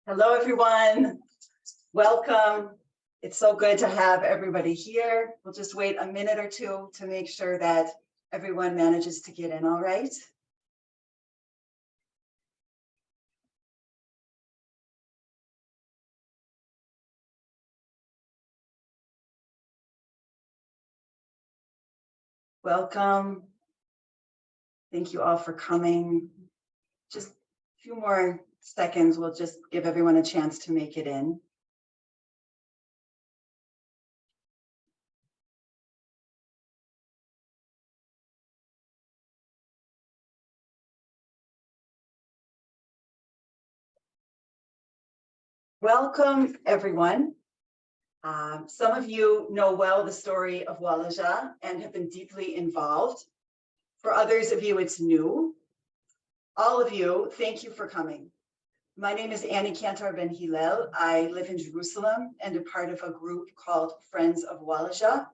Hello, everyone. Welcome. It's so good to have everybody here. We'll just wait a minute or two to make sure that everyone manages to get in all right. Welcome. Thank you all for coming. Just a few more seconds. We'll just give everyone a chance to make it in. Welcome, everyone. Some of you know well the story of Walaja and have been deeply involved. For others of you, it's new. All of you, thank you for coming. My name is Annie Cantor Ben Hillel. I live in Jerusalem and am part of a group called Friends of Walaja.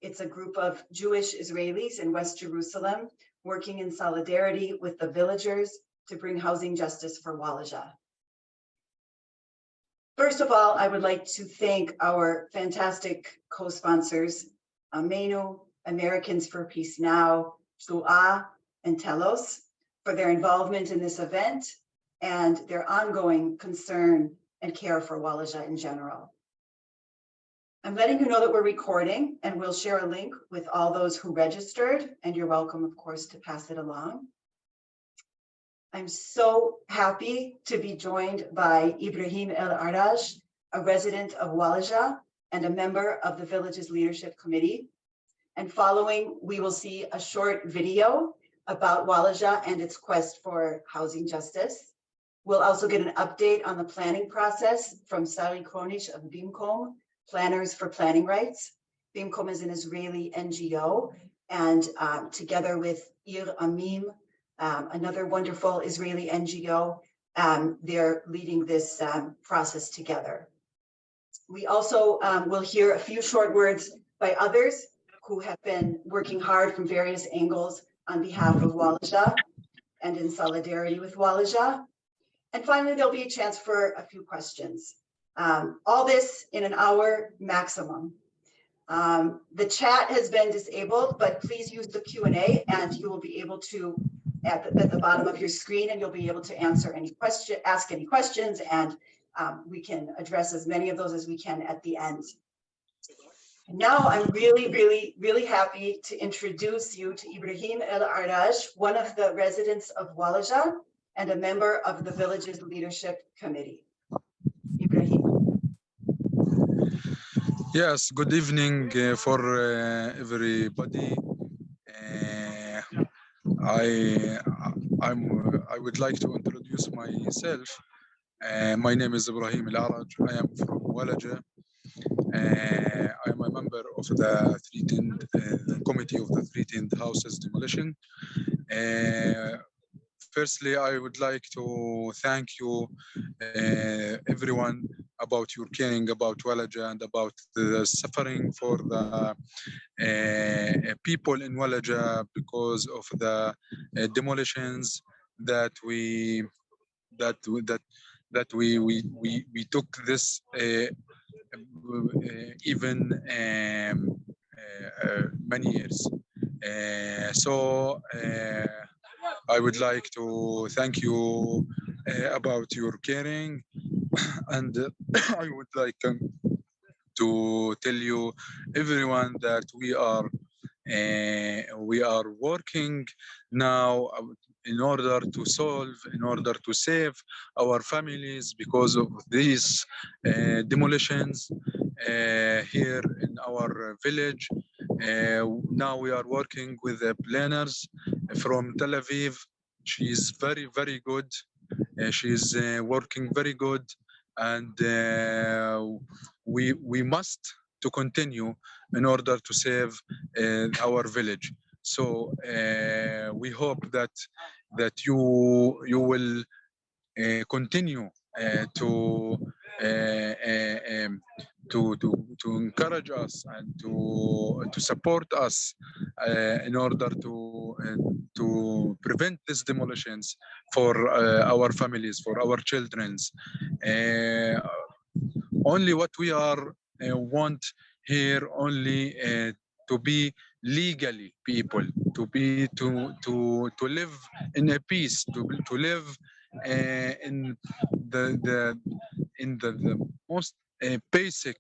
It's a group of Jewish Israelis in West Jerusalem working in solidarity with the villagers to bring housing justice for Walaja. First of all, I would like to thank our fantastic co-sponsors, Amenu, Americans for Peace Now, Su'a, and Telos, for their involvement in this event and their ongoing concern and care for Walaja in general. I'm letting you know that we're recording, and we'll share a link with all those who registered, and you're welcome, of course, to pass it along. I'm so happy to be joined by Ibrahim El-Araj, a resident of Walaja and a member of the village's leadership committee. And following, we will see a short video about Walaja and its quest for housing justice. We'll also get an update on the planning process from Sari Kronish of BIMCOM, Planners for Planning Rights. BIMCOM is an Israeli NGO, and together with Ir Amim, another wonderful Israeli NGO, they're leading this process together. We also will hear a few short words by others who have been working hard from various angles on behalf of Walaja and in solidarity with Walaja. And finally, there'll be a chance for a few questions. All this in an hour maximum. The chat has been disabled, but please use the Q&A and you will be able to, at the bottom of your screen, and you'll be able to answer any question, ask any questions, and we can address as many of those as we can at the end. Now I'm really happy to introduce you to Ibrahim El-Araj, one of the residents of Walaja and a member of the village's leadership committee. Ibrahim. Yes, good evening for everybody. I would like to introduce myself. My name is Ibrahim El-Araj. I am from Walaja. I am a member of the committee of the 310 houses demolition. Firstly, I would like to thank you, everyone, about your caring about Walaja and about the suffering for the people in Walaja because of the demolitions that we took this even many years. I would like to thank you about your caring, and I would like to tell you, everyone, that we are working now in order to save our families because of these demolitions here in our village. Now we are working with the planners from Tel Aviv. She's very good. She's working very good, and we must to continue in order to save our village. So we hope that you will continue to encourage us and to support us in order to prevent these demolitions for our families, for our children's. Only what we are want here only to be legally people, to live in a peace, to live in the the basic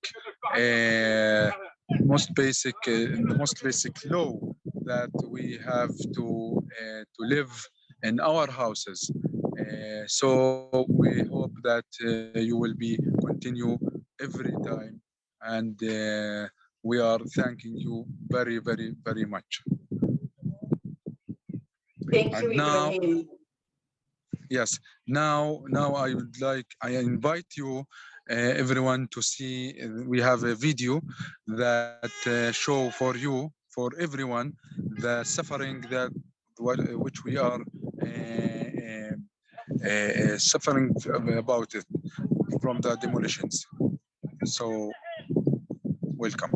the most basic law that we have to live in our houses. So we hope that you will be continue every time, and we are thanking you very, very, very much. Thank you, And now, Ibrahim. yes, now I would like, I invite you, everyone, to see, we have a video that show for you, for everyone, the suffering that which we are suffering about it from the demolitions. So, welcome.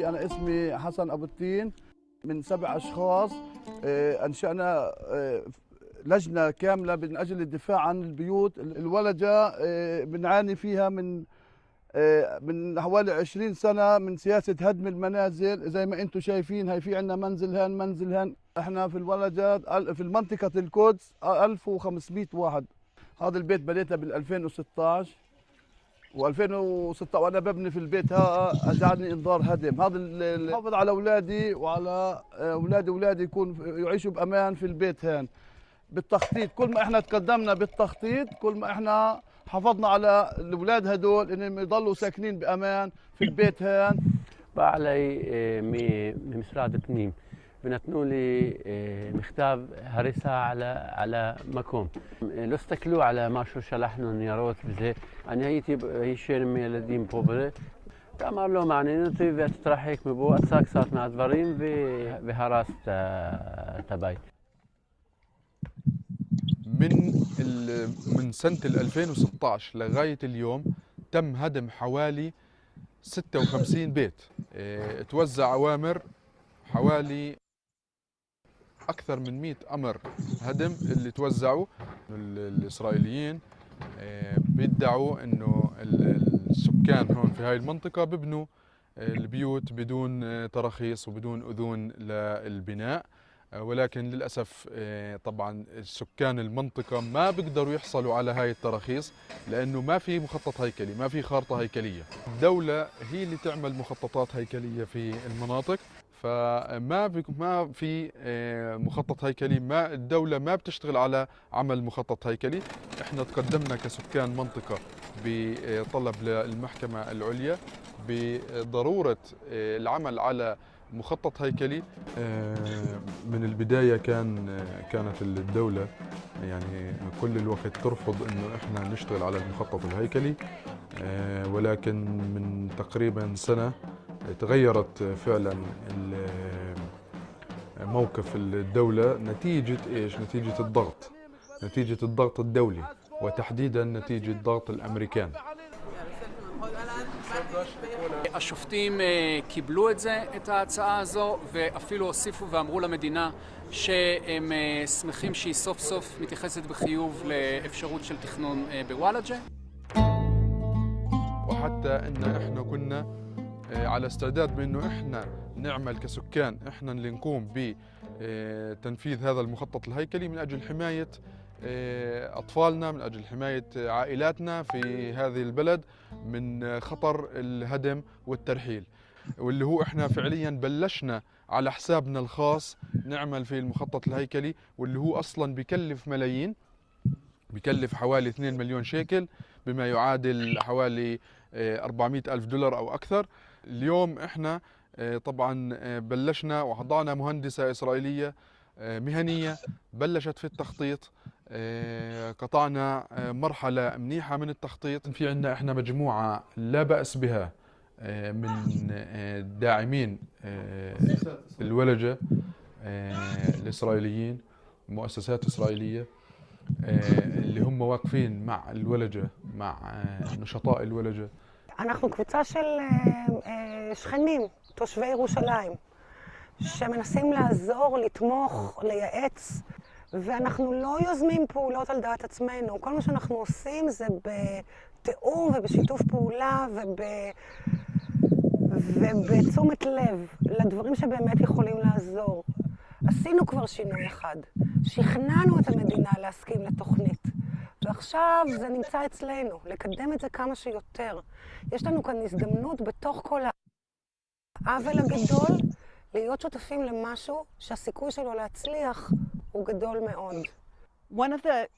أنا اسمي حسن أبو التين. من 7 أشخاص أنشأنا لجنة كاملة من أجل الدفاع عن البيوت. الولجة بنعاني فيها من حوالي 20 سنة من سياسة هدم المنازل. زي ما أنتم شايفين، هي في عندنا منزل هان. احنا في الولجة في منطقة القدس 1500 واحد. هذا البيت بنيته بال 2016 و2016 وانا ببني في البيت اجاني انذار هدم. هذا الحافظ على اولادي وعلى اولادي يعيشوا بامان في البيت هان. بالتخطيط، كل ما احنا تقدمنا بالتخطيط كل ما احنا حافظنا على الاولاد هدول انهم يضلوا ساكنين بامان في البيت هان. بقى علي مמשרד הפנים ונתנו לי מכתב הריסה על המקום. לא הסתכלו על משהו, שלחנו ניירות וזה. אני הייתי עם ילדים פה ואמר לו מעניין אותי ותתרחק מבו, עצר קצת מהדברים והרס את הבית. من سنة 2016 لغاية اليوم تم هدم حوالي 56 بيت. توزع أوامر حوالي أكثر من 100 أمر هدم اللي توزعوا. الإسرائيليين بيدعوا إنه السكان هون في هاي المنطقة ببنوا البيوت بدون تراخيص وبدون أذون للبناء، ولكن للأسف طبعا السكان المنطقة ما بيقدروا يحصلوا على هاي التراخيص لأنه ما في مخطط هيكلي، ما في خارطة هيكلية. الدولة هي اللي تعمل مخططات هيكلية في المناطق، فما في مخطط هيكلي. الدولة ما بتشتغل على عمل مخطط هيكلي. احنا تقدمنا كسكان منطقة بطلب للمحكمة العليا بضرورة العمل على مخطط هيكلي. من البداية كانت الدولة يعني كل الوقت ترفض انه احنا نشتغل على المخطط الهيكلي، ولكن من تقريبا سنة تغيرت فعلا موقف الدولة نتيجة ايش؟ نتيجة الضغط الدولي، وتحديدا نتيجة ضغط الامريكان. השופטים קיבלו את ההצעה הזו ואפילו הוסיפו ואמרו למדינה שהם שמחים שהיא סוף סוף מתייחסת בחיוב לאפשרות של תכנון בוולג'ה. وحتى ان احنا كنا على استعداد بانه احنا نعمل كسكان، احنا اللي نقوم بتنفيذ هذا المخطط الهيكلي من اجل حماية أطفالنا، من أجل حماية عائلاتنا في هذه البلد من خطر الهدم والترحيل، واللي هو إحنا فعليا بلشنا على حسابنا الخاص نعمل في المخطط الهيكلي، واللي هو أصلا بكلف ملايين، بكلف حوالي 2 مليون شيكل. بما يعادل حوالي 400 ألف دولار أو أكثر. اليوم إحنا طبعا بلشنا وضعنا مهندسة إسرائيلية مهنية بلشت في التخطيط. قطعنا مرحلة منيحة من التخطيط. في عندنا إحنا مجموعة لا بأس بها من داعمين الولجة الإسرائيليين، مؤسسات إسرائيلية اللي هم واقفين مع الولجة، مع نشطاء الولجة. אנחנו קבוצה של שכנים, תושבי ירושלים, שמנסים לעזור, לתמוך, לייעץ, ואנחנו לא יוזמים פעולות על דעת עצמנו. כל מה שאנחנו עושים זה בתיאום ובשיתוף פעולה ובתשומת לב לדברים שבאמת יכולים לעזור. עשינו כבר שינוי אחד, שכנענו את המדינה להסכים לתוכנית, ועכשיו זה נמצא אצלנו, לקדם את זה כמה שיותר. יש לנו כאן הזדמנות בתוך כל העוול הגדול, להיות שותפים למשהו שהסיכוי שלו להצליח הוא גדול מאוד. One of the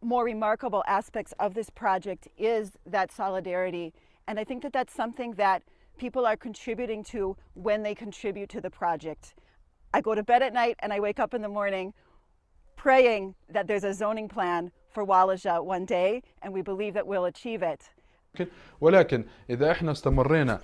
more remarkable aspects of this project is that solidarity, and I think that that's something that people are contributing to when they contribute to the project. I go to bed at night and I wake up in the morning praying that there's a zoning plan for Al-Walaja one day, and we believe that we'll achieve it. ولكن إذا إحنا استمرينا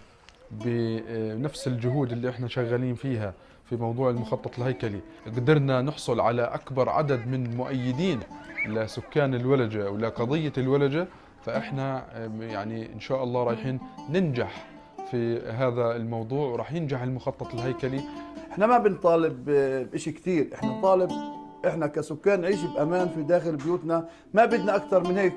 بنفس الجهود اللي إحنا شغالين فيها في موضوع المخطط الهيكلي، قدرنا نحصل على أكبر عدد من مؤيدين لسكان الولجة ولقضية الولجة، فإحنا يعني إن شاء الله رايحين ننجح في هذا الموضوع وراح ينجح المخطط الهيكلي. احنا ما بنطالب بشيء كثير، احنا نطالب احنا كسكان نعيش بامان في داخل بيوتنا، ما بدنا اكثر من هيك.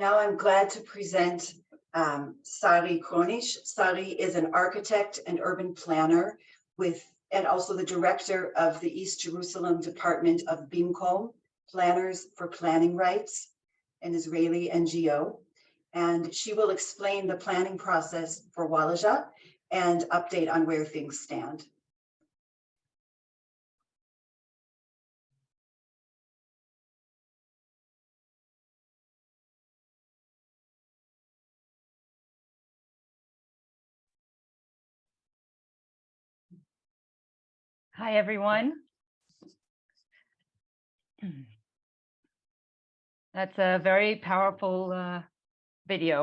Now I'm glad to present Sari Kronish. Sari is an architect and urban planner and also the director of the East Jerusalem Department of BIMCOM, Planners for Planning Rights, an Israeli NGO. And she will explain the planning process for Al-Walaja and update on where things stand. Hi, everyone. That's a very powerful video.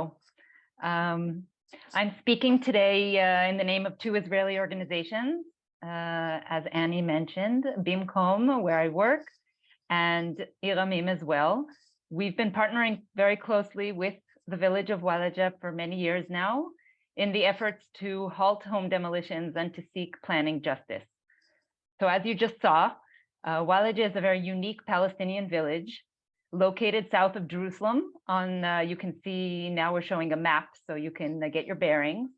I'm speaking today in the name of two Israeli organizations, as Annie mentioned, BIMCOM, where I work, and Iramim as well. We've been partnering very closely with the village of Al-Walaja for many years now in the efforts to halt home demolitions and to seek planning justice. So as you just saw, Al-Walaja is a very unique Palestinian village located south of Jerusalem. You can see now we're showing a map so you can get your bearings.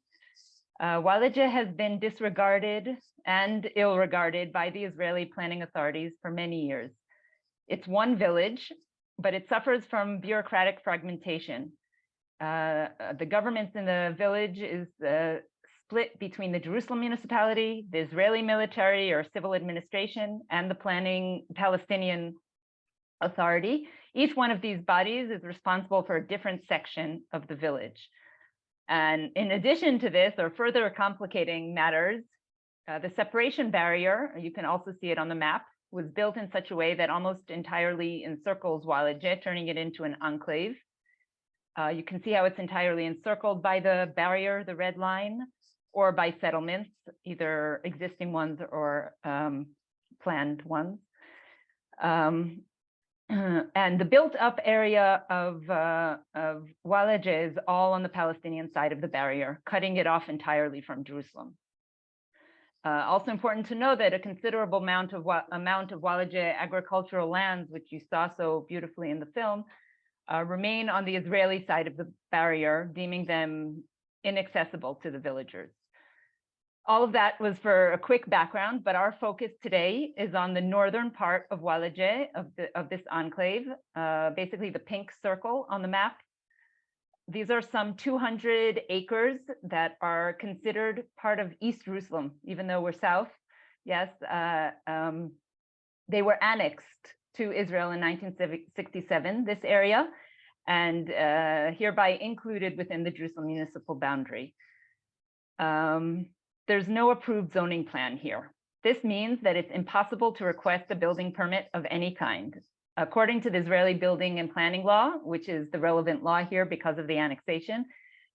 Al-Walaja has been disregarded and ill-regarded by the Israeli planning authorities for many years. It's one village, but it suffers from bureaucratic fragmentation. The government in the village is split between the Jerusalem municipality, the Israeli military or civil administration, and the planning Palestinian authority. Each one of these bodies is responsible for a different section of the village. And in addition to this, or further complicating matters, the separation barrier, you can also see it on the map, was built in such a way that almost entirely encircles Al-Walaja, turning it into an enclave. You can see how it's entirely encircled by the barrier, the red line, or by settlements, either existing ones or planned ones. And the built-up area of Al-Walaja is all on the Palestinian side of the barrier, cutting it off entirely from Jerusalem. Also important to know that a considerable amount of Al-Walaja agricultural lands, which you saw so beautifully in the film, remain on the Israeli side of the barrier, deeming them inaccessible to the villagers. All of that was for a quick background, but our focus today is on the northern part of Al-Walaja, of this enclave, basically the pink circle on the map. These are some 200 acres that are considered part of East Jerusalem, even though we're south. Yes, they were annexed to Israel in 1967, this area, and hereby included within the Jerusalem municipal boundary. There's no approved zoning plan here. This means that it's impossible to request a building permit of any kind. According to the Israeli building and planning law, which is the relevant law here because of the annexation,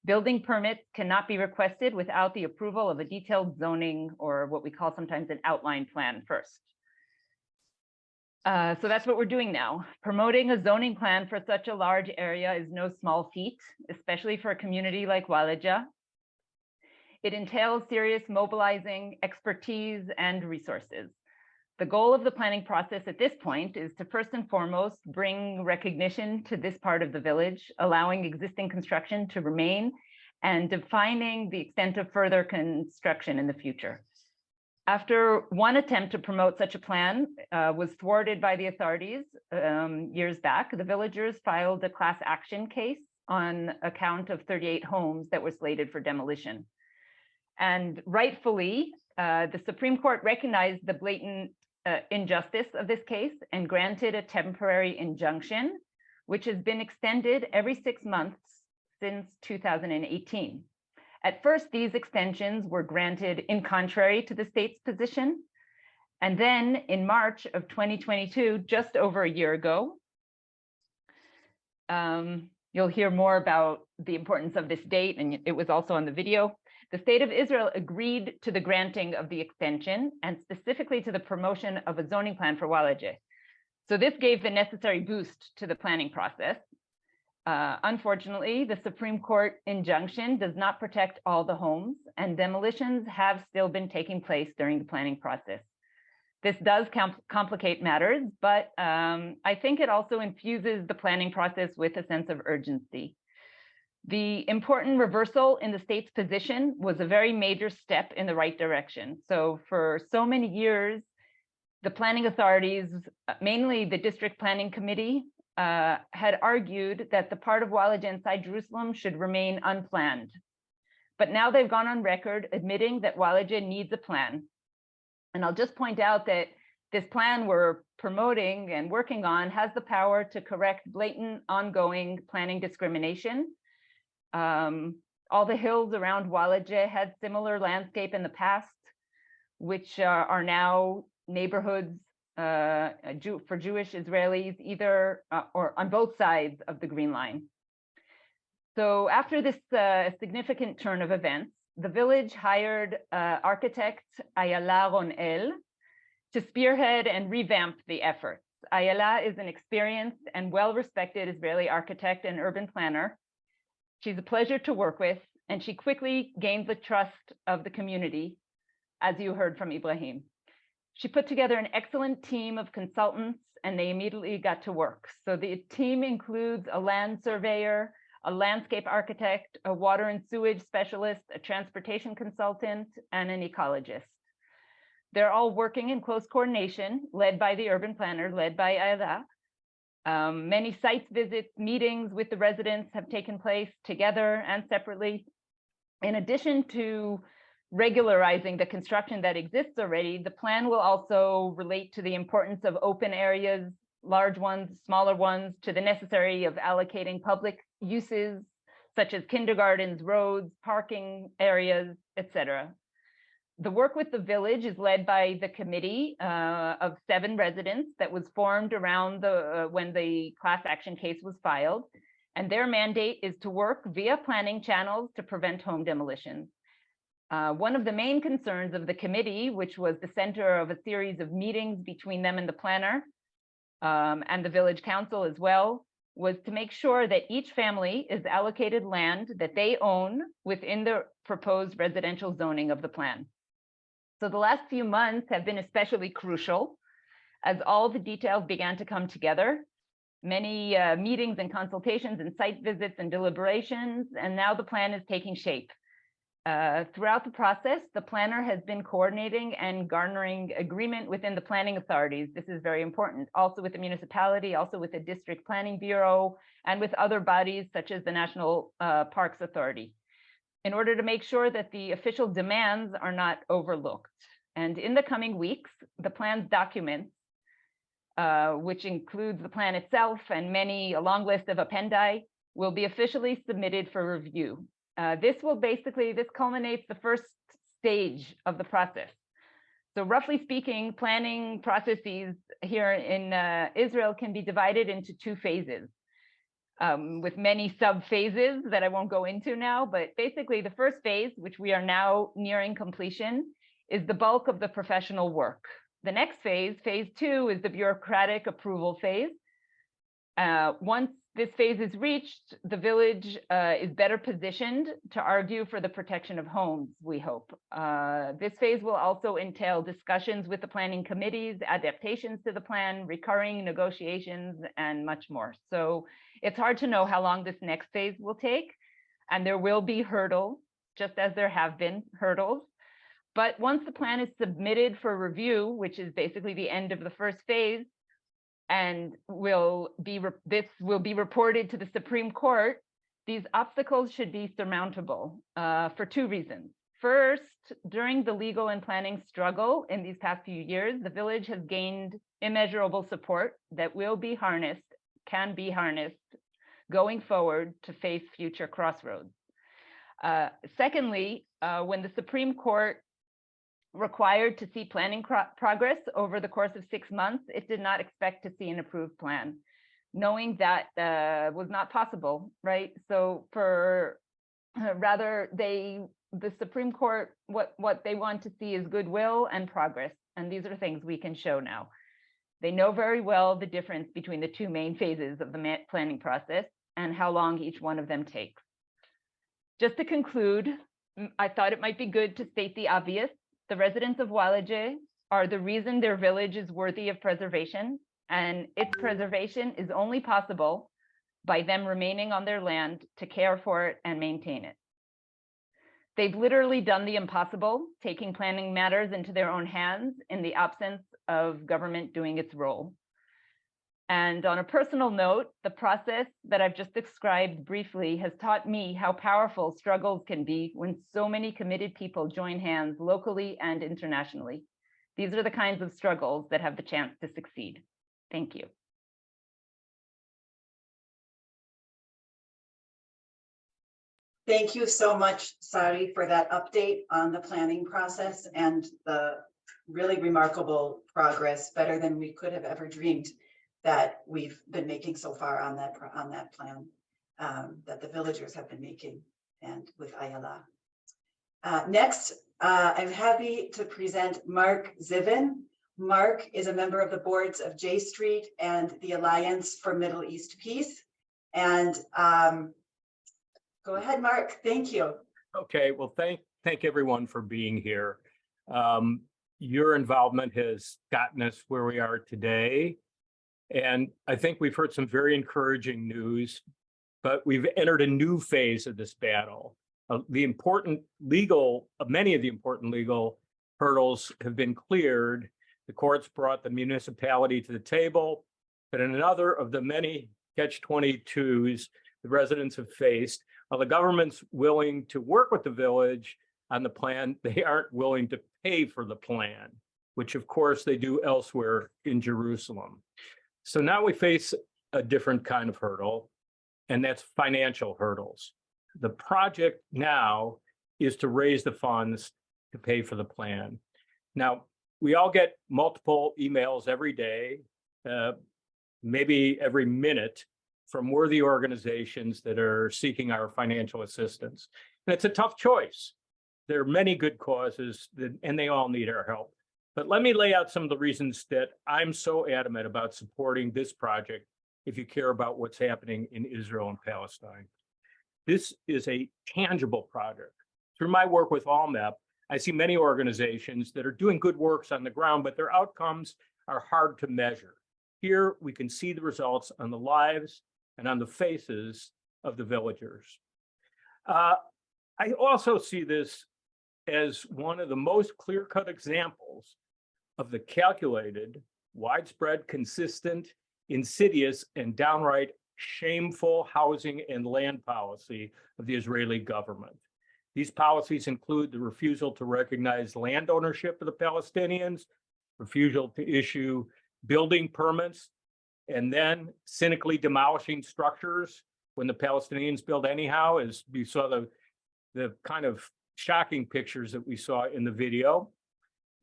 building permits cannot be requested without the approval of a detailed zoning, or what we call sometimes an outline plan first. So that's what we're doing now. Promoting a zoning plan for such a large area is no small feat, especially for a community like Al-Walaja. It entails serious mobilizing expertise and resources. The goal of the planning process at this point is to first and foremost bring recognition to this part of the village, allowing existing construction to remain and defining the extent of further construction in the future. After one attempt to promote such a plan was thwarted by the authorities years back, the villagers filed a class action case on account of 38 homes that were slated for demolition. And rightfully, the Supreme Court recognized the blatant injustice of this case and granted a temporary injunction, which has been extended every 6 months since 2018. At first, these extensions were granted in contrary to the state's position. And then in March of 2022, just over a year ago, you'll hear more about the importance of this date, and it was also on the video. The state of Israel agreed to the granting of the extension and specifically to the promotion of a zoning plan for Al-Walaja. So this gave the necessary boost to the planning process. Unfortunately, the Supreme Court injunction does not protect all the homes, and demolitions have still been taking place during the planning process. This does complicate matters, but I think it also infuses the planning process with a sense of urgency. The important reversal in the state's position was a very major step in the right direction. So for so many years, the planning authorities, mainly the District Planning Committee, had argued that the part of Al-Walaja inside Jerusalem should remain unplanned. But now they've gone on record admitting that Al-Walaja needs a plan. And I'll just point out that this plan we're promoting and working on has the power to correct blatant ongoing planning discrimination. All the hills around Al-Walaja had similar landscape in the past, which are now neighborhoods for Jewish Israelis, either or on both sides of the Green Line. So after this significant turn of events, the village hired architect Ayala Ronel to spearhead and revamp the efforts. Ayala is an experienced and well-respected Israeli architect and urban planner. She's a pleasure to work with, and she quickly gained the trust of the community, as you heard from Ibrahim. She put together an excellent team of consultants, and they immediately got to work. So the team includes a land surveyor, a landscape architect, a water and sewage specialist, a transportation consultant, and an ecologist. They're all working in close coordination, led by the urban planner, led by Ayala. Many site visits, meetings with the residents have taken place together and separately. In addition to regularizing the construction that exists already, the plan will also relate to the importance of open areas, large ones, smaller ones, to the necessary of allocating public uses, such as kindergartens, roads, parking areas, etc. The work with the village is led by the committee of 7 residents that was formed around when the class action case was filed. And their mandate is to work via planning channels to prevent home demolitions. One of the main concerns of the committee, which was the center of a series of meetings between them and the planner and the village council as well, was to make sure that each family is allocated land that they own within the proposed residential zoning of the plan. So the last few months have been especially crucial as all the details began to come together. Many meetings and consultations and site visits and deliberations, and now the plan is taking shape. Throughout the process, the planner has been coordinating and garnering agreement within the planning authorities. This is very important. Also with the municipality, also with the district planning bureau, and with other bodies such as the National Parks Authority, in order to make sure that the official demands are not overlooked. And in the coming weeks, the plan's documents, which includes the plan itself and a long list of appendi, will be officially submitted for review. This culminates the first stage of the process. So roughly speaking, planning processes here in Israel can be divided into 2 phases, with many sub-phases that I won't go into now, but basically the first phase, which we are now nearing completion, is the bulk of the professional work. The next phase, phase 2, is the bureaucratic approval phase. Once this phase is reached, the village is better positioned to argue for the protection of homes, we hope. This phase will also entail discussions with the planning committees, adaptations to the plan, recurring negotiations, and much more. So it's hard to know how long this next phase will take, and there will be hurdles, just as there have been hurdles. But once the plan is submitted for review, which is basically the end of the first phase, and this will be reported to the Supreme Court, these obstacles should be surmountable for 2 reasons. First, during the legal and planning struggle in these past few years, the village has gained immeasurable support that can be harnessed going forward to face future crossroads. Secondly, when the Supreme Court required to see planning progress over the course of 6 months, it did not expect to see an approved plan, knowing that was not possible, right? So the Supreme Court, what they want to see is goodwill and progress. And these are things we can show now. They know very well the difference between the 2 main phases of the planning process and how long each one of them takes. Just to conclude, I thought it might be good to state the obvious. The residents of Al-Walaja are the reason their village is worthy of preservation, and its preservation is only possible by them remaining on their land to care for it and maintain it. They've literally done the impossible, taking planning matters into their own hands in the absence of government doing its role. And on a personal note, the process that I've just described briefly has taught me how powerful struggles can be when so many committed people join hands locally and internationally. These are the kinds of struggles that have the chance to succeed. Thank you. Thank you so much, Sari, for that update on the planning process and the really remarkable progress, better than we could have ever dreamed, that we've been making so far on that plan that the villagers have been making, and with Ayala. Next, I'm happy to present Mark Zivin. Mark is a member of the boards of J Street and the Alliance for Middle East Peace. And go ahead, Mark. Thank you. Okay, well, thank everyone for being here. Your involvement has gotten us where we are today. And I think we've heard some very encouraging news, but we've entered a new phase of this battle. Many of the important legal hurdles have been cleared. The courts brought the municipality to the table, but in another of the many catch-22s the residents have faced, while the government's willing to work with the village on the plan, they aren't willing to pay for the plan, which of course they do elsewhere in Jerusalem. So now we face a different kind of hurdle, and that's financial hurdles. The project now is to raise the funds to pay for the plan. Now, we all get multiple emails every day, maybe every minute, from worthy organizations that are seeking our financial assistance. And it's a tough choice. There are many good causes, and they all need our help. But let me lay out some of the reasons that I'm so adamant about supporting this project if you care about what's happening in Israel and Palestine. This is a tangible project. Through my work with ALMEP, I see many organizations that are doing good works on the ground, but their outcomes are hard to measure. Here, we can see the results on the lives and on the faces of the villagers. I also see this as one of the most clear-cut examples of the calculated, widespread, consistent, insidious, and downright shameful housing and land policy of the Israeli government. These policies include the refusal to recognize land ownership of the Palestinians, refusal to issue building permits, and then cynically demolishing structures when the Palestinians build anyhow, as we saw the kind of shocking pictures that we saw in the video.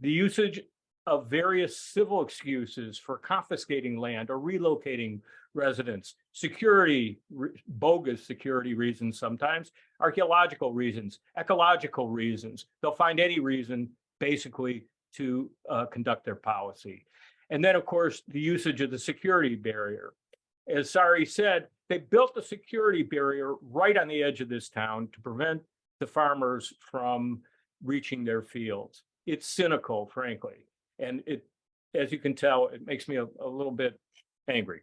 The usage of various civil excuses for confiscating land or relocating residents, bogus security reasons sometimes, archaeological reasons, ecological reasons. They'll find any reason basically to conduct their policy. And then of course, the usage of the security barrier. As Sari said, they built the security barrier right on the edge of this town to prevent the farmers from reaching their fields. It's cynical, frankly. And it, as you can tell, it makes me a little bit angry.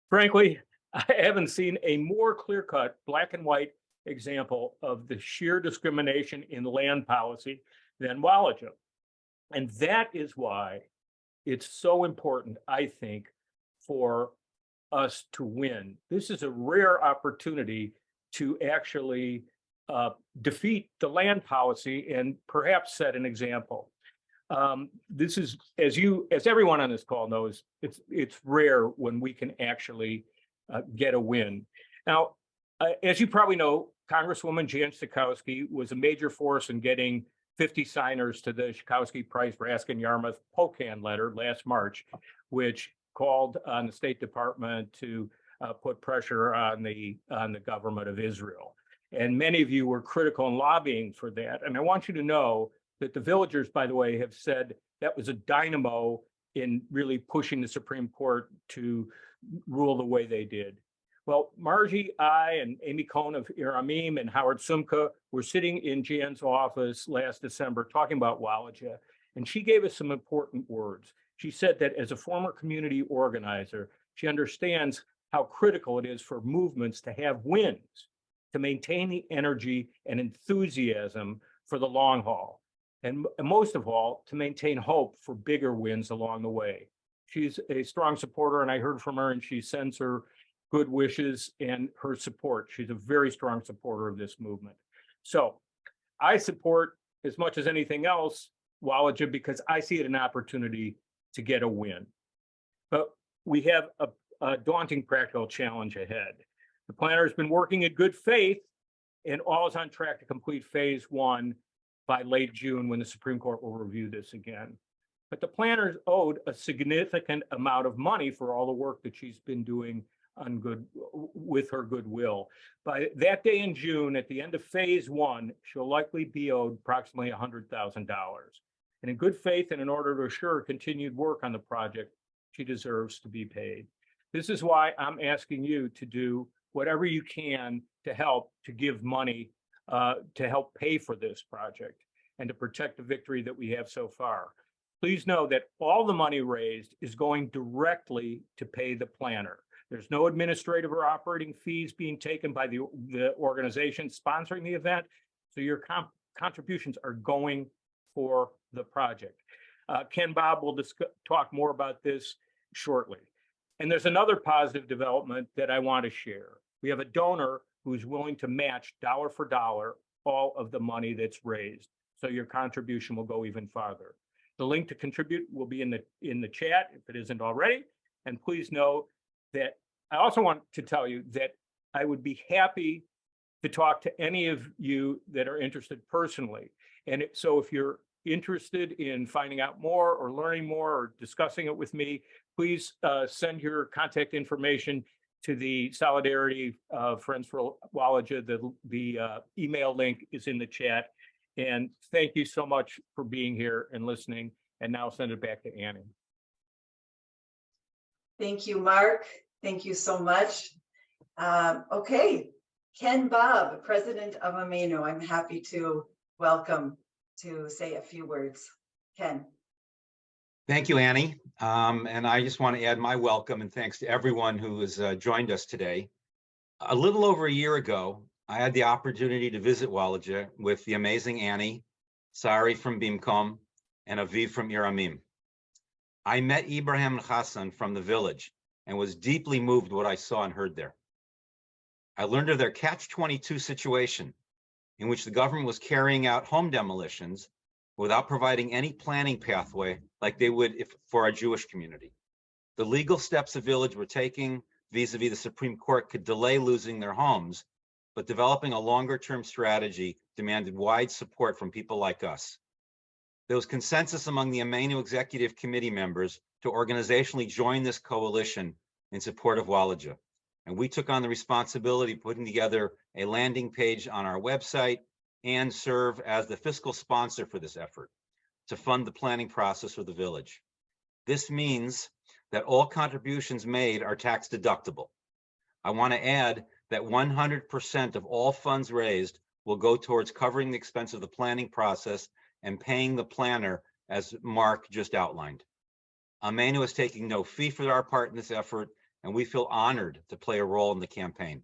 Frankly, I haven't seen a more clear-cut black and white example of the sheer discrimination in land policy than Al-Walaja. And that is why it's so important, I think, for us to win. This is a rare opportunity to actually defeat the land policy and perhaps set an example. This is, as everyone on this call knows, it's rare when we can actually get a win. Now, as you probably know, Congresswoman Jan Schakowsky was a major force in getting 50 signers to the Schakowsky, Price, Raskin, Yarmouth, Pocan letter last March, which called on the State Department to put pressure on the government of Israel. And many of you were critical and lobbying for that. And I want you to know that the villagers, by the way, have said that was a dynamo in really pushing the Supreme Court to rule the way they did. Well, Margie, I, and Amy Cohn of Iramim and Howard Sumka were sitting in Jan's office last December talking about Al-Walaja, and she gave us some important words. She said that as a former community organizer, she understands how critical it is for movements to have wins, to maintain the energy and enthusiasm for the long haul, and most of all, to maintain hope for bigger wins along the way. She's a strong supporter, and I heard from her, and she sends her good wishes and her support. She's a very strong supporter of this movement. So I support, as much as anything else, Al-Walaja, because I see it an opportunity to get a win. But we have a daunting practical challenge ahead. The planner has been working in good faith and all is on track to complete phase 1 by late June, when the Supreme Court will review this again. But the planner's owed a significant amount of money for all the work that she's been doing with her goodwill. By that day in June, at the end of phase 1, she'll likely be owed approximately $100,000. And in good faith and in order to assure continued work on the project, she deserves to be paid. This is why I'm asking you to do whatever you can to help, to give money to help pay for this project and to protect the victory that we have so far. Please know that all the money raised is going directly to pay the planner. There's no administrative or operating fees being taken by the organization sponsoring the event. So your contributions are going for the project. Ken Bob will talk more about this shortly. And there's another positive development that I want to share. We have a donor who's willing to match dollar for dollar all of the money that's raised. So your contribution will go even farther. The link to contribute will be in the chat if it isn't already. And please know that I also want to tell you that I would be happy to talk to any of you that are interested personally. And so if you're interested in finding out more or learning more or discussing it with me, please send your contact information to the Solidarity Friends for Al-Walaja. The email link is in the chat. And thank you so much for being here and listening. And now I'll send it back to Annie. Thank you, Mark. Thank you so much. Okay, Ken Bob, President of Amenu, I'm happy to welcome to say a few words. Ken. Thank you, Annie. And I just want to add my welcome and thanks to everyone who has joined us today. A little over a year ago, I had the opportunity to visit Walaja with the amazing Annie, Sari from Bimkom, and Aviv from Iramim. I met Ibrahim and Hassan from the village and was deeply moved what I saw and heard there. I learned of their catch-22 situation in which the government was carrying out home demolitions without providing any planning pathway like they would for our Jewish community. The legal steps the village were taking vis-a-vis the Supreme Court could delay losing their homes, but developing a longer-term strategy demanded wide support from people like us. There was consensus among the Amenu Executive Committee members to organizationally join this coalition in support of Walaja. And we took on the responsibility of putting together a landing page on our website and serve as the fiscal sponsor for this effort to fund the planning process for the village. This means that all contributions made are tax deductible. I want to add that 100% of all funds raised will go towards covering the expense of the planning process and paying the planner, as Mark just outlined. Amenu is taking no fee for our part in this effort, and we feel honored to play a role in the campaign.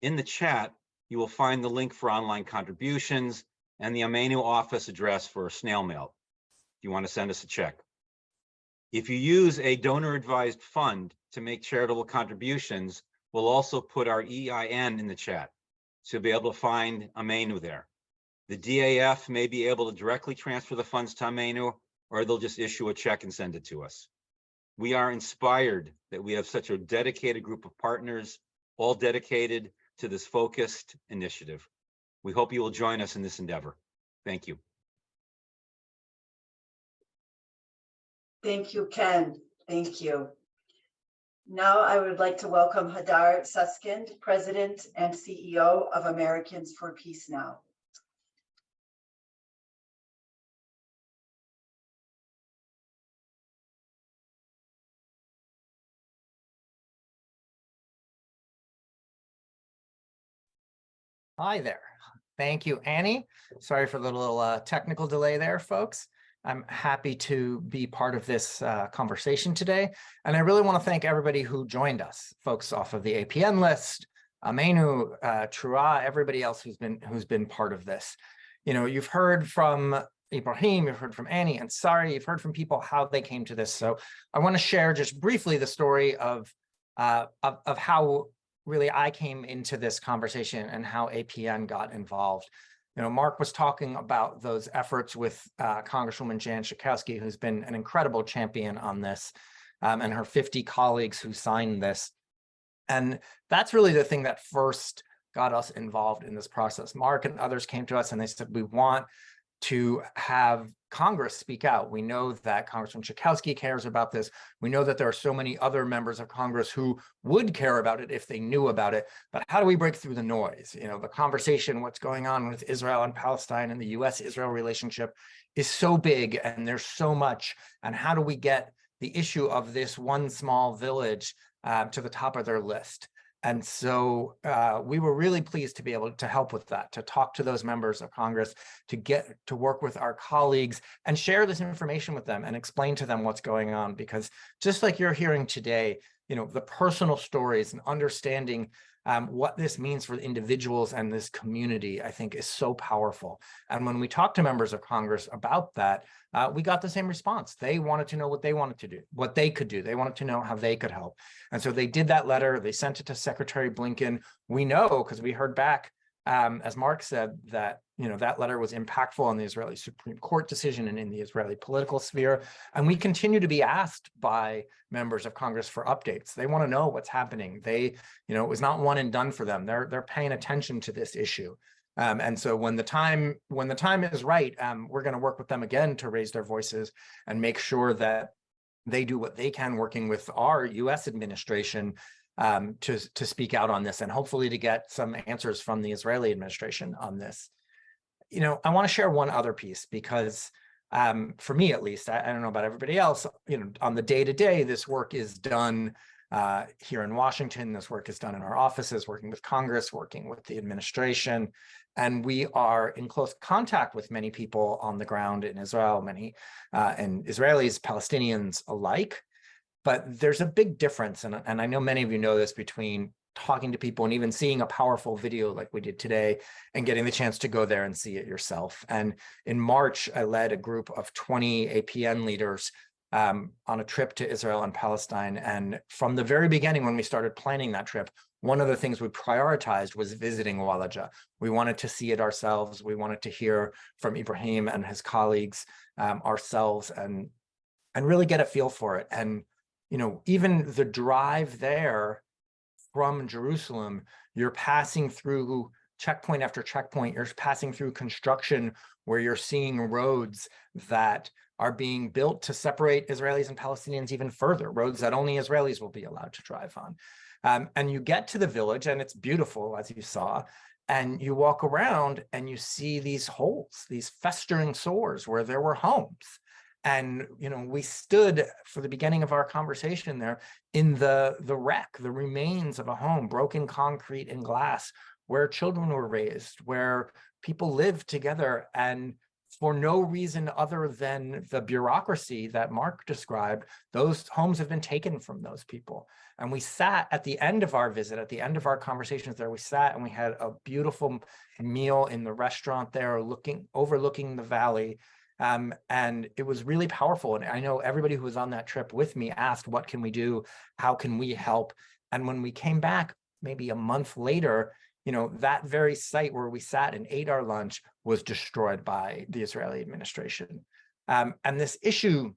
In the chat, you will find the link for online contributions and the Amenu office address for a snail mail if you want to send us a check. If you use a donor-advised fund to make charitable contributions, we'll also put our EIN in the chat, so you'll be able to find Amenu there. The DAF may be able to directly transfer the funds to Amenu, or they'll just issue a check and send it to us. We are inspired that we have such a dedicated group of partners, all dedicated to this focused initiative. We hope you will join us in this endeavor. Thank you. Thank you, Ken. Thank you. Now I would like to welcome Hadar Suskind, President and CEO of Americans for Peace Now. Hi there. Thank you, Annie. Sorry for the little technical delay there, folks. I'm happy to be part of this conversation today. And I really want to thank everybody who joined us, folks off of the APN list, Amenu, Trua, everybody else who's been part of this. You know, you've heard from Ibrahim, you've heard from Annie and Sari, you've heard from people how they came to this. So I want to share just briefly the story of how really I came into this conversation and how APN got involved. You know, Mark was talking about those efforts with Congresswoman Jan Schakowsky, who's been an incredible champion on this, and her 50 colleagues who signed this. And that's really the thing that first got us involved in this process. Mark and others came to us and they said, we want to have Congress speak out. We know that Congresswoman Schakowsky cares about this. We know that there are so many other members of Congress who would care about it if they knew about it. But how do we break through the noise? You know, the conversation, what's going on with Israel and Palestine and the US-Israel relationship is so big and there's so much. And how do we get the issue of this one small village to the top of their list? And so we were really pleased to be able to help with that, to talk to those members of Congress, to work with our colleagues and share this information with them and explain to them what's going on. Because just like you're hearing today, you know, the personal stories and understanding what this means for individuals and this community, I think is so powerful. And when we talked to members of Congress about that, we got the same response. They wanted to know what they wanted to do, what they could do. They wanted to know how they could help. And so they did that letter. They sent it to Secretary Blinken. We know, because we heard back, as Mark said, that that letter was impactful on the Israeli Supreme Court decision and in the Israeli political sphere. And we continue to be asked by members of Congress for updates. They want to know what's happening. It was not one and done for them. They're paying attention to this issue. And so when the time is right, we're going to work with them again to raise their voices and make sure that they do what they can, working with our U.S. administration to speak out on this and hopefully to get some answers from the Israeli administration on this. I want to share one other piece because for me, at least, I don't know about everybody else, on the day-to-day, this work is done here in Washington. This work is done in our offices, working with Congress, working with the administration. And we are in close contact with many people on the ground in Israel, many and Israelis, Palestinians alike. But there's a big difference, and I know many of you know this, between talking to people and even seeing a powerful video like we did today and getting the chance to go there and see it yourself. And in March, I led a group of 20 APN leaders on a trip to Israel and Palestine. And from the very beginning, when we started planning that trip, one of the things we prioritized was visiting Al-Walaja. We wanted to see it ourselves. We wanted to hear from Ibrahim and his colleagues ourselves and really get a feel for it. And, you know, even the drive there from Jerusalem, you're passing through checkpoint after checkpoint. You're passing through construction where you're seeing roads that are being built to separate Israelis and Palestinians even further, roads that only Israelis will be allowed to drive on. And you get to the village and it's beautiful, as you saw, and you walk around and you see these holes, these festering sores where there were homes. And, you know, we stood for the beginning of our conversation there in the wreck, the remains of a home, broken concrete and glass, where children were raised, where people lived together, and for no reason other than the bureaucracy that Mark described, those homes have been taken from those people. And we sat at the end of our visit, at the end of our conversations there, we sat and we had a beautiful meal in the restaurant there, overlooking the valley. And it was really powerful. And I know everybody who was on that trip with me asked, what can we do? How can we help? And when we came back, maybe a month later, you know, that very site where we sat and ate our lunch was destroyed by the Israeli administration. And this issue,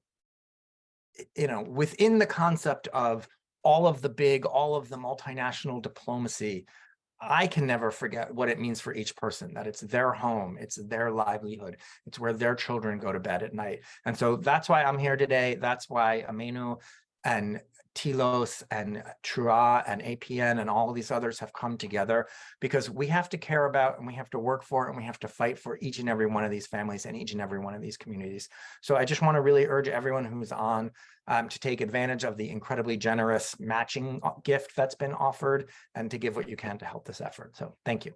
you know, within the concept of all of the multinational diplomacy, I can never forget what it means for each person, that it's their home, it's their livelihood, it's where their children go to bed at night. And so that's why I'm here today. That's why Amenu and Telos and Trua and APN and all of these others have come together, because we have to care about and we have to work for and we have to fight for each and every one of these families and each and every one of these communities. So I just want to really urge everyone who's on to take advantage of the incredibly generous matching gift that's been offered and to give what you can to help this effort. So thank you.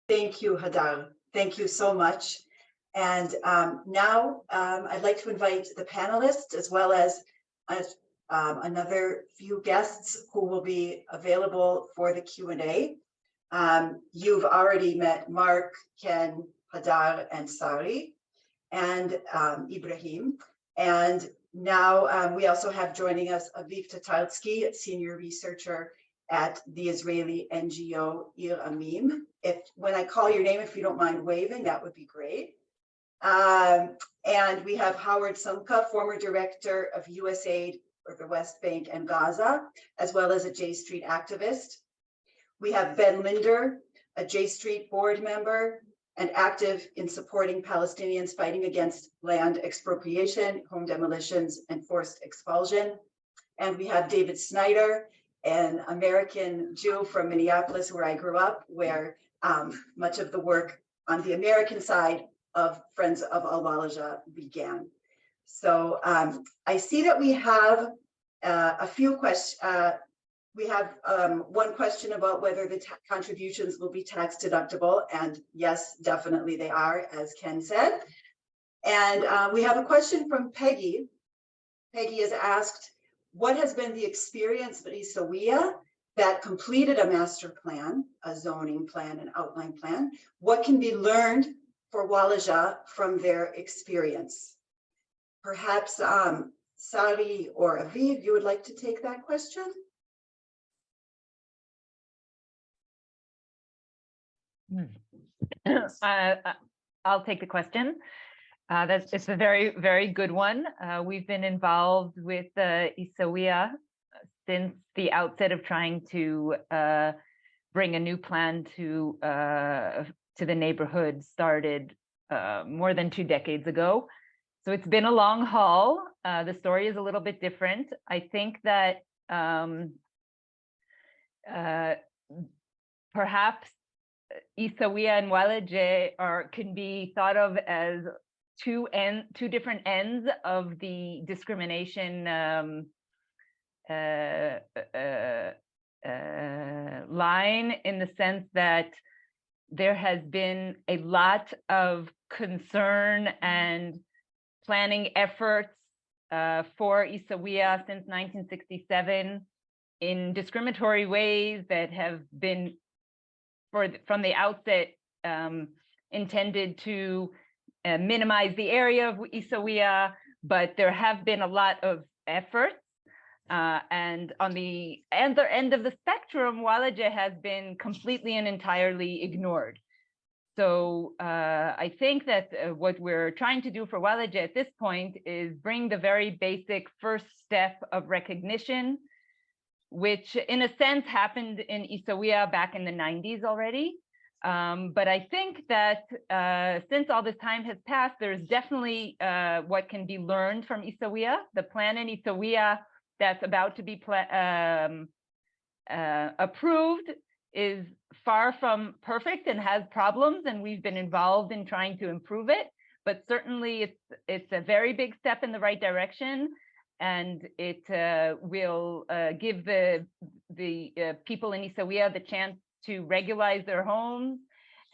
Thank you, Hadar. Thank you so much. And now I'd like to invite the panelists as well as another few guests who will be available for the Q&A. You've already met Mark, Ken, Hadar, and Sari, and Ibrahim. And now we also have joining us Aviv Tatarski, Senior Researcher at the Israeli NGO Ir Amim. When I call your name, if you don't mind waving, that would be great. And we have Howard Sumka, former director of USAID for the West Bank and Gaza, as well as a J Street activist. We have Ben Linder, a J Street board member and active in supporting Palestinians fighting against land expropriation, home demolitions, and forced expulsion. And we have David Snyder, an American Jew from Minneapolis, where I grew up, where much of the work on the American side of Friends of Al-Walaja began. So I see that we have a few questions. We have one question about whether the contributions will be tax deductible, and yes, definitely they are, as Ken said. And we have a question from Peggy. Peggy has asked, what has been the experience of Isawiya that completed a master plan, a zoning plan, an outline plan? What can be learned for Walaja from their experience? Perhaps Sari or Aviv, you would like to take that question? I'll take the question. It's a very, very good one. We've been involved with Isawiya since the outset of trying to bring a new plan to the neighborhood started more than 2 decades ago. So it's been a long haul. The story is a little bit different. I think that perhaps Isawiya and Al-Walaja can be thought of as two different ends of the discrimination line, in the sense that there has been a lot of concern and planning efforts for Isawiya since 1967 in discriminatory ways that have been, from the outset, intended to minimize the area of Isawiya, but there have been a lot of efforts. And on the other end of the spectrum, Walaja has been completely and entirely ignored. So I think that what we're trying to do for Walaja at this point is bring the very basic first step of recognition, which in a sense happened in Isawiya back in the 90s already. But I think that since all this time has passed, there's definitely what can be learned from Isawiya. The plan in Isawiya that's about to be approved is far from perfect and has problems, and we've been involved in trying to improve it. But certainly it's a very big step in the right direction, and it will give the people in Isawiya the chance to regularize their homes.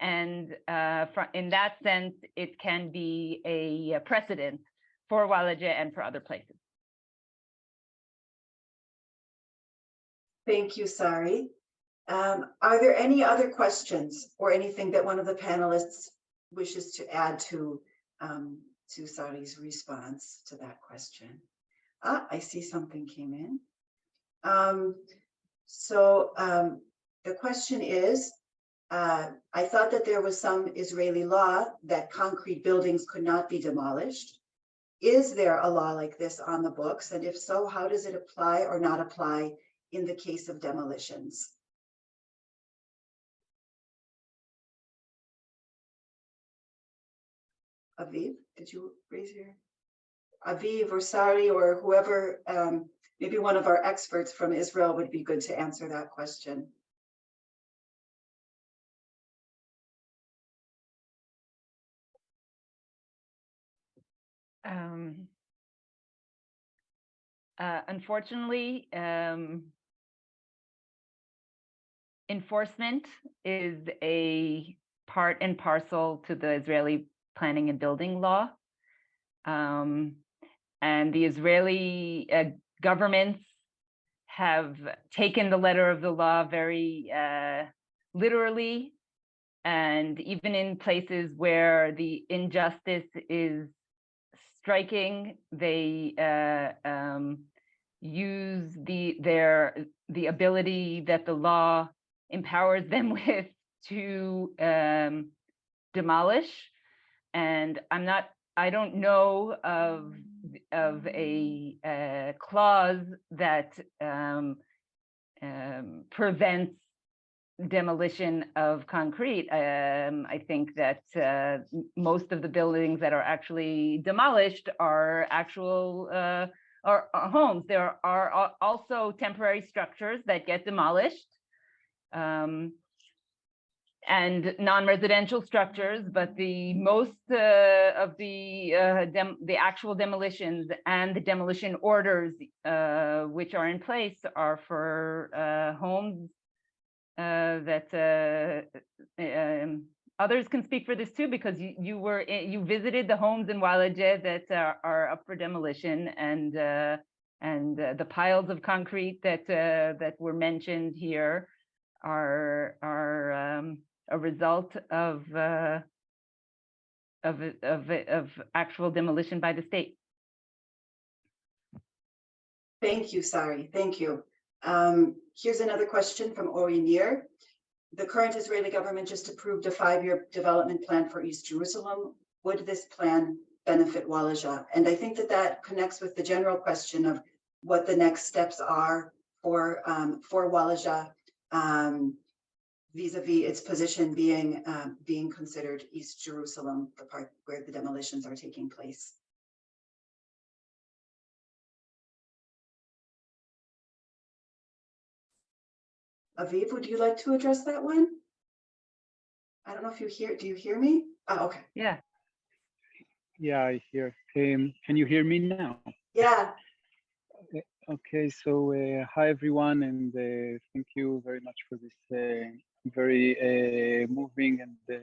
And in that sense, it can be a precedent for Walaja and for other places. Thank you, Sari. Are there any other questions or anything that one of the panelists wishes to add to Sari's response to that question? I see something came in. The question is, I thought that there was some Israeli law that concrete buildings could not be demolished. Is there a law like this on the books? And if so, how does it apply or not apply in the case of demolitions? Aviv, did you raise your? Aviv or Sari or whoever, maybe one of our experts from Israel would be good to answer that question. Unfortunately, enforcement is a part and parcel to the Israeli planning and building law. And the Israeli governments have taken the letter of the law very literally. And even in places where the injustice is striking, they use the ability that the law empowers them with to demolish. And I don't know of a clause that prevents demolition of concrete. I think that most of the buildings that are actually demolished are actual are homes. There are also temporary structures that get demolished, and non-residential structures, but the most of the actual demolitions and the demolition orders which are in place are for homes that others can speak for this too, because you visited the homes in Walaja that are up for demolition, and the piles of concrete that were mentioned here are a result of actual demolition by the state. Thank you, Sari. Thank you. Here's another question from Ori Nir. The current Israeli government just approved a 5-year development plan for East Jerusalem. Would this plan benefit Walaja? And I think that connects with the general question of what the next steps are for Walaja, vis-a-vis its position being considered East Jerusalem, the part where the demolitions are taking place. Aviv, would you like to address that one? I don't know if do you hear me? Oh, okay. Yeah. Yeah, I hear. Can you hear me now? Yeah. Okay, so hi everyone, and thank you very much for this very moving and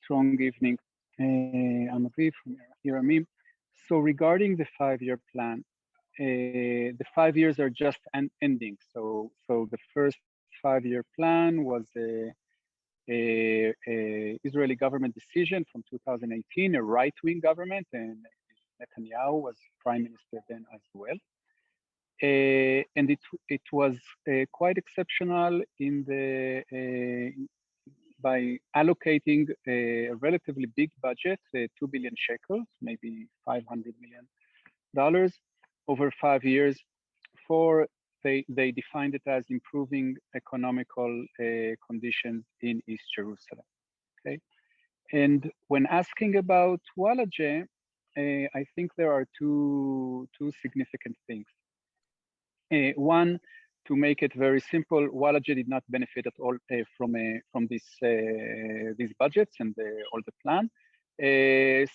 strong evening. I'm Aviv from Iramim. So regarding the 5-year plan, the 5 years are just ending. So the first 5-year plan was a Israeli government decision from 2018, a right-wing government, and Netanyahu was prime minister then as well. And it was quite exceptional in by allocating a relatively big budget, 2 billion shekels, maybe $500 million, over 5 years for, they defined it as improving economical conditions in East Jerusalem, okay? And when asking about Walaja, I think there are two significant things. One, to make it very simple, Walaja did not benefit at all from these budgets and all the plan.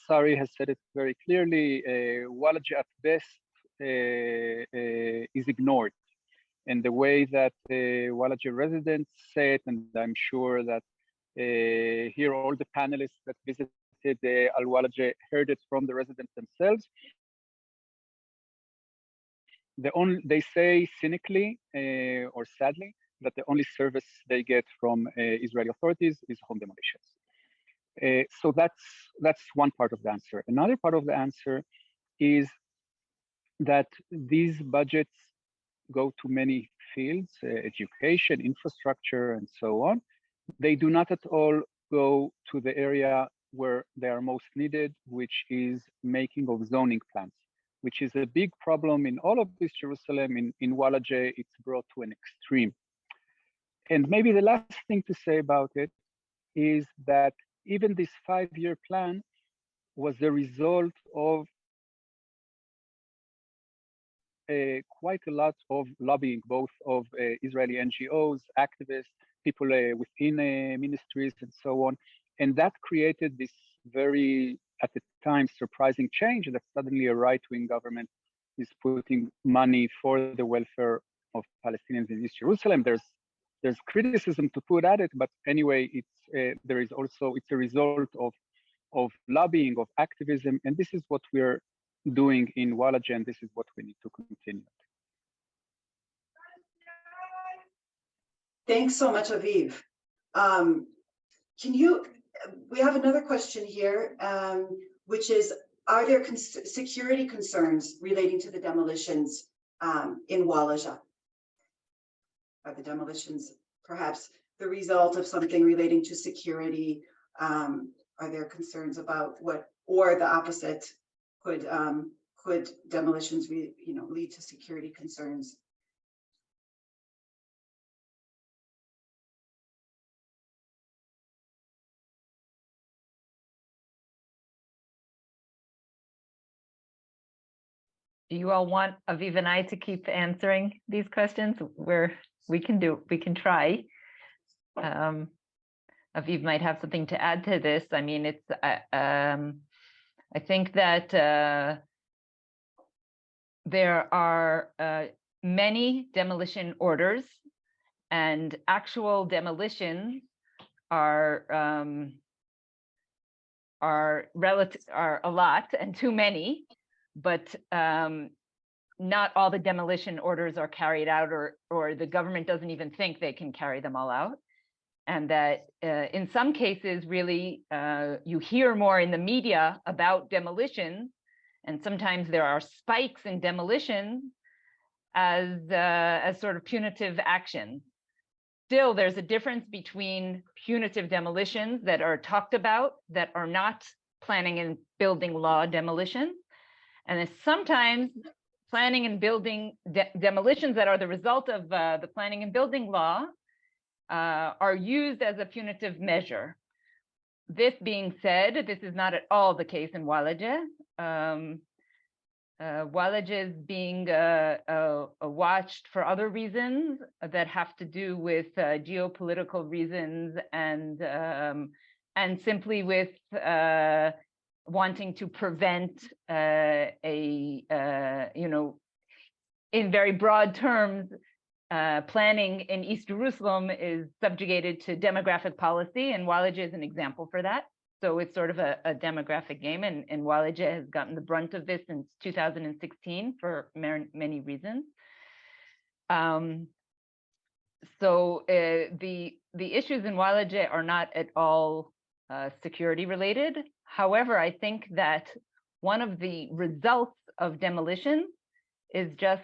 Sari has said it very clearly. Walaja at best is ignored, and the way that Walaja residents say it, and I'm sure that here all the panelists that visited Al-Walaja heard it from the residents themselves. They say cynically or sadly that the only service they get from Israeli authorities is home demolitions. So that's one part of the answer. Another part of the answer is that these budgets go to many fields, education, infrastructure, and so on. They do not at all go to the area where they are most needed, which is making of zoning plans, which is a big problem in all of this Jerusalem. In Walaja, it's brought to an extreme. And maybe the last thing to say about it is that even this 5-year plan was the result of quite a lot of lobbying, both of Israeli NGOs, activists, people within ministries, and so on. And that created this very, at the time, surprising change that suddenly a right-wing government is putting money for the welfare of Palestinians in East Jerusalem. There's criticism to put at it, but anyway, it's a result of lobbying, of activism, and this is what we're doing in Walaja, and this is what we need to continue. Thanks so much, Aviv. We have another question here, which is, are there security concerns relating to the demolitions in Walaja? Are the demolitions perhaps the result of something relating to security? Are there concerns about what, or the opposite, could demolitions lead to security concerns? Do you all want Aviv and I to keep answering these questions? We can try. Aviv might have something to add to this. I mean, I think that there are many demolition orders, and actual demolitions are a lot and too many. But not all the demolition orders are carried out, or the government doesn't even think they can carry them all out. And that in some cases, really, you hear more in the media about demolitions, and sometimes there are spikes in demolition as sort of punitive action. Still, there's a difference between punitive demolitions that are talked about that are not planning and building law demolitions, and sometimes planning and building demolitions that are the result of the planning and building law are used as a punitive measure. This being said, this is not at all the case in Walaja. Walaja is being watched for other reasons that have to do with geopolitical reasons and simply with wanting to prevent in very broad terms, planning in East Jerusalem is subjugated to demographic policy, and Walaja is an example for that. So it's sort of a demographic game, and Al-Walaja has gotten the brunt of this since 2016 for many reasons. So the issues in Al-Walaja are not at all security related. However, I think that one of the results of demolition is just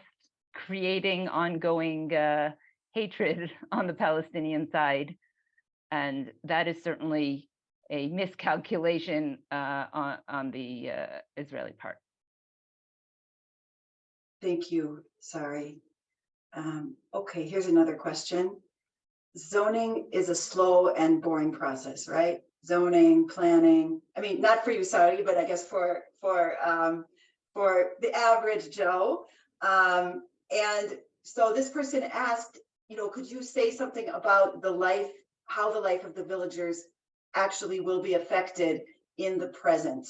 creating ongoing hatred on the Palestinian side. And that is certainly a miscalculation on the Israeli part. Thank you, Sari. Okay, here's another question. Zoning is a slow and boring process, right? Zoning, planning. I mean, not for you, Sari, but I guess for the average Joe. And so this person asked, could you say something about how the life of the villagers actually will be affected in the present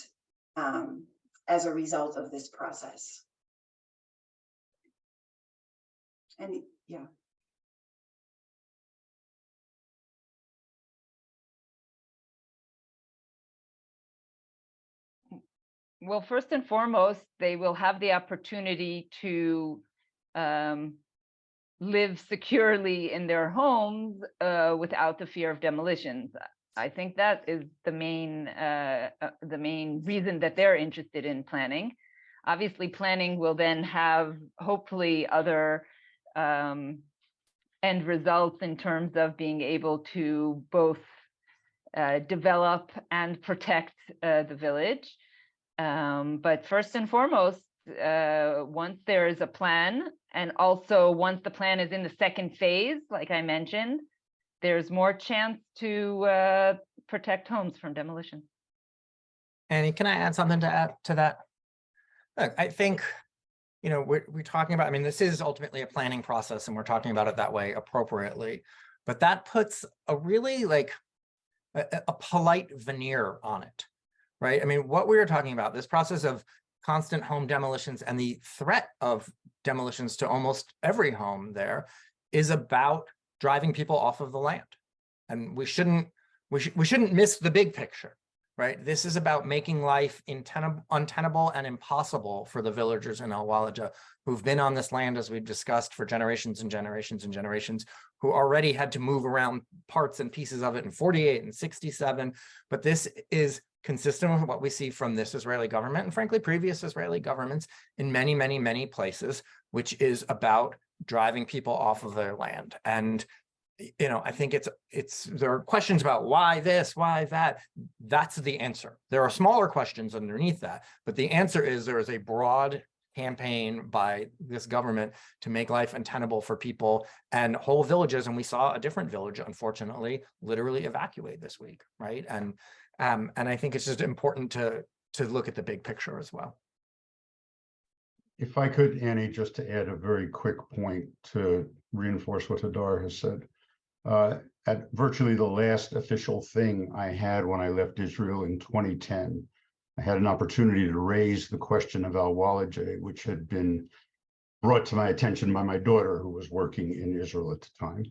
as a result of this process? And yeah. Well, first and foremost, they will have the opportunity to live securely in their homes without the fear of demolitions. I think that is the main reason that they're interested in planning. Obviously, planning will then have hopefully other end results in terms of being able to both develop and protect the village. But first and foremost, once there is a plan, and also once the plan is in the second phase, like I mentioned, there's more chance to protect homes from demolition. Annie, can I add something to that? Look, I think, we're talking about, I mean, this is ultimately a planning process, and we're talking about it that way appropriately, but that puts a really a polite veneer on it, right? I mean, what we were talking about, this process of constant home demolitions and the threat of demolitions to almost every home there is about driving people off of the land. And we shouldn't miss the big picture, right? This is about making life untenable and impossible for the villagers in Al-Walaja who've been on this land, as we've discussed, for generations and generations and generations, who already had to move around parts and pieces of it in 48 and 67. But this is consistent with what we see from this Israeli government and frankly, previous Israeli governments in many, many, many places, which is about driving people off of their land. And, I think there are questions about why this, why that. That's the answer. There are smaller questions underneath that, but the answer is there is a broad campaign by this government to make life untenable for people and whole villages. And we saw a different village, unfortunately, literally evacuate this week, right? And I think it's just important to look at the big picture as well. If I could, Annie, just to add a very quick point to reinforce what Hadar has said. At virtually the last official thing I had when I left Israel in 2010, I had an opportunity to raise the question of Al-Walaja, which had been brought to my attention by my daughter, who was working in Israel at the time.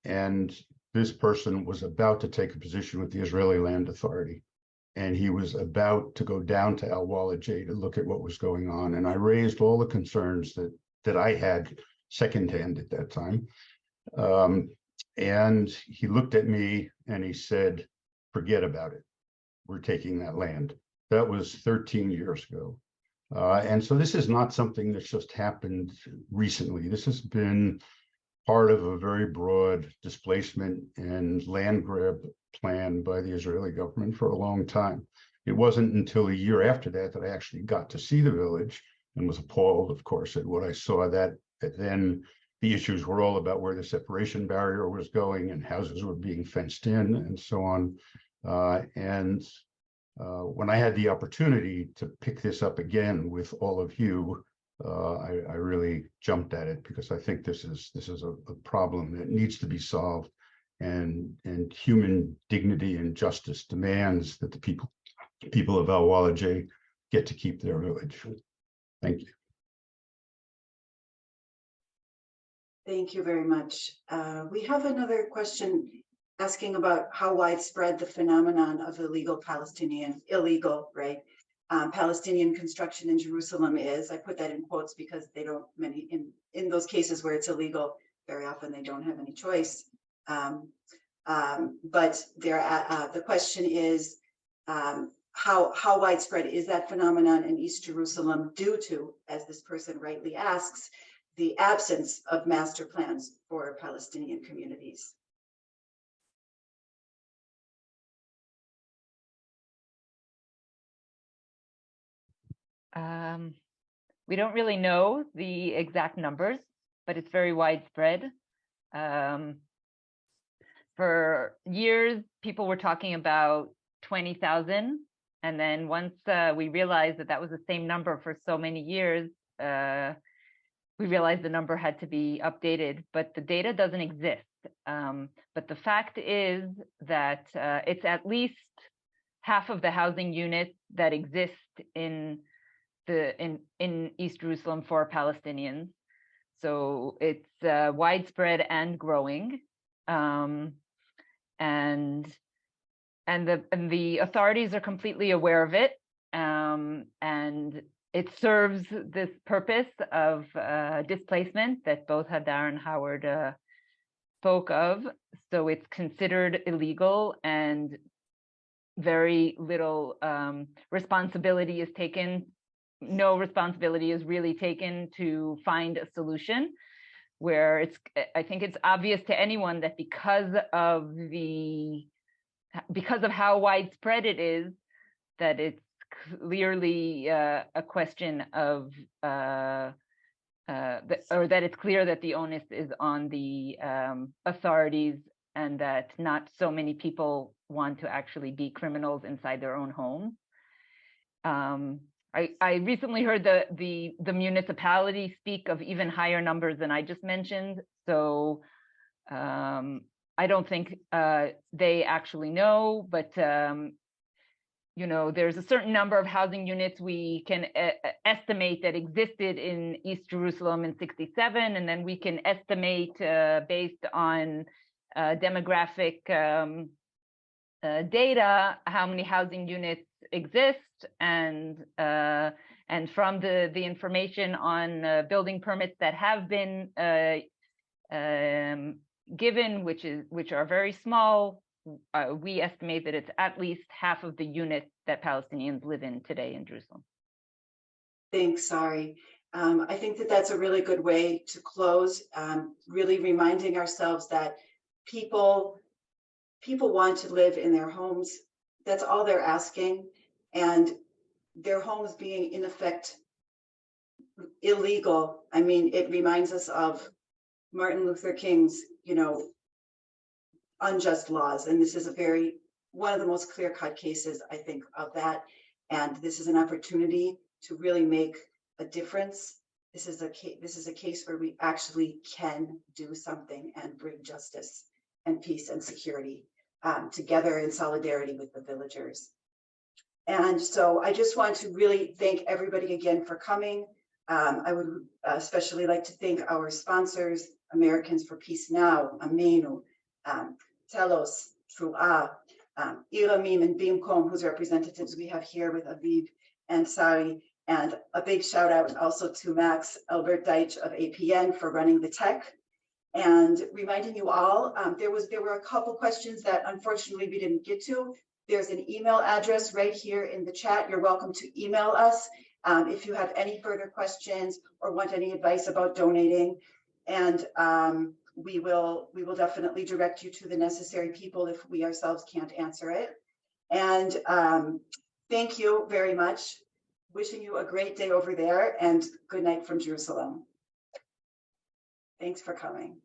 And this person was about to take a position with the Israeli Land Authority. And he was about to go down to Al-Walaja to look at what was going on. And I raised all the concerns that I had secondhand at that time. And he looked at me and he said, forget about it. We're taking that land. That was 13 years ago. And so this is not something that's just happened recently. This has been part of a very broad displacement and land grab plan by the Israeli government for a long time. It wasn't until a year after that I actually got to see the village and was appalled, of course, at what I saw. That then the issues were all about where the separation barrier was going and houses were being fenced in and so on. When I had the opportunity to pick this up again with all of you, I really jumped at it because I think this is a problem that needs to be solved, and human dignity and justice demands that the people of Al-Walaja get to keep their village. Thank you. Thank you very much. We have another question asking about how widespread the phenomenon of illegal, right? Palestinian construction in Jerusalem is. I put that in quotes because they don't, in those cases where it's illegal, very often they don't have any choice. But the question is, how widespread is that phenomenon in East Jerusalem due to, as this person rightly asks, the absence of master plans for Palestinian communities? We don't really know the exact numbers, but it's very widespread. For years, people were talking about 20,000. And then once we realized that that was the same number for so many years, we realized the number had to be updated, but the data doesn't exist. But the fact is that it's at least half of the housing units that exist in East Jerusalem for Palestinians. So it's widespread and growing. And the authorities are completely aware of it, and it serves this purpose of displacement that both Hadar and Howard spoke of. So it's considered illegal, and very little responsibility is taken. No responsibility is really taken to find a solution. Where I think it's obvious to anyone that because of how widespread it is, that it's clearly a question of, or that it's clear that the onus is on the authorities, and that not so many people want to actually be criminals inside their own homes. I recently heard the municipality speak of even higher numbers than I just mentioned. So I don't think they actually know, but you know, there's a certain number of housing units we can estimate that existed in East Jerusalem in '67, and then we can estimate based on demographic data how many housing units exist, and from the information on building permits that have been given, which are very small, we estimate that it's at least half of the units that Palestinians live in today in Jerusalem. Thanks, Sari. I think that that's a really good way to close, really reminding ourselves that people want to live in their homes. That's all they're asking. And their homes being in effect illegal, I mean, it reminds us of Martin Luther King's, you know, unjust laws. And this is one of the most clear-cut cases, I think, of that. And this is an opportunity to really make a difference. This is a case where we actually can do something and bring justice and peace and security together in solidarity with the villagers. And so I just want to really thank everybody again for coming. I would especially like to thank our sponsors, Americans for Peace Now, Amenu, Telos, Tru'a, Iramim, and Bimkom, whose representatives we have here with Aviv and Sari. And a big shout out also to Max Albert Deitch of APN for running the tech. And reminding you all, there were a couple questions that unfortunately we didn't get to. There's an email address right here in the chat. You're welcome to email us if you have any further questions or want any advice about donating. And we will definitely direct you to the necessary people if we ourselves can't answer it. And thank you very much. Wishing you a great day over there, and good night from Jerusalem. Thanks for coming.